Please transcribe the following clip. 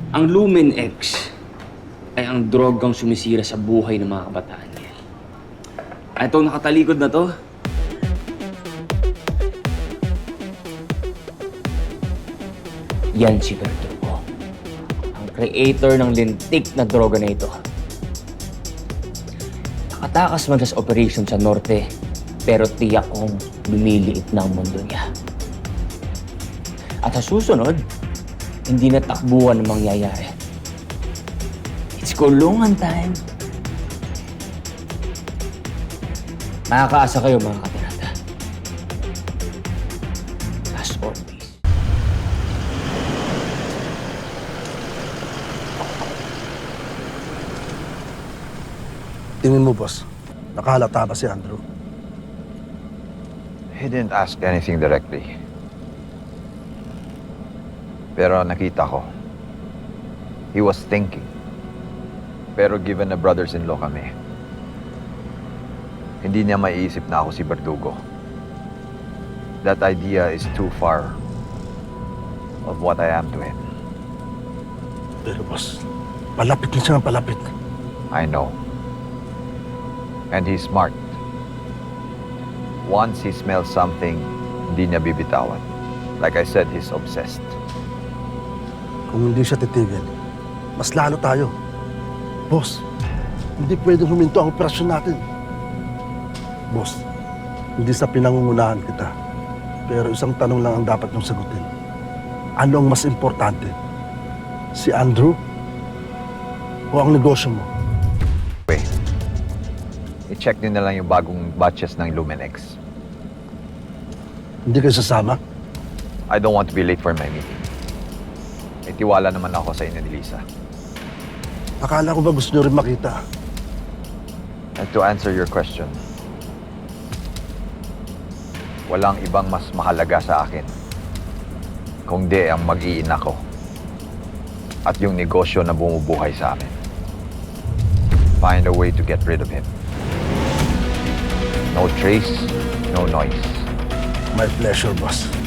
Ang Lumen X ay ang drogang sumisira sa buhay ng mga kabataan niya. At itong nakatalikod na to, yan si Verdugo. Ang creator ng lintik na droga na ito. Nakatakas man siya sa operation sa Norte, pero tiyak kong lumiliit na ang mundo niya. At sa susunod, hindi na takbuhan ang mangyayari. It's kulungan time. Makakaasa kayo mga katirata. As always. Tingin mo, boss, nakahalata ba si Andrew? He didn't ask anything directly. Pero nakita ko, he was thinking. Pero given na brothers-in-law kami, hindi niya maiisip na ako si Verdugo. That idea is too far of what I am to him. Pero, boss, palapit na siya ng palapit. I know. And he's smart. Once he smells something, hindi niya bibitawan. Like I said, he's obsessed. Kung hindi siya titigil, mas lalo tayo. Boss, hindi pwedeng huminto ang operasyon natin. Boss, hindi sa pinangungunahan kita. Pero isang tanong lang ang dapat mong sagutin. Ano ang mas importante? Si Andrew o ang negosyo mo? Wait. I-check niyo na lang yung bagong batches ng Lumenex. Hindi kayo sasama? I don't want to be late for my meeting. May tiwala naman ako sa inyo ni Lisa. Akala ko ba gusto nyo rin makita? And to answer your question, walang ibang mas mahalaga sa akin kung di ang mag-iina ko at yung negosyo na bumubuhay sa amin. Find a way to get rid of him. No trace, no noise. My pleasure, boss.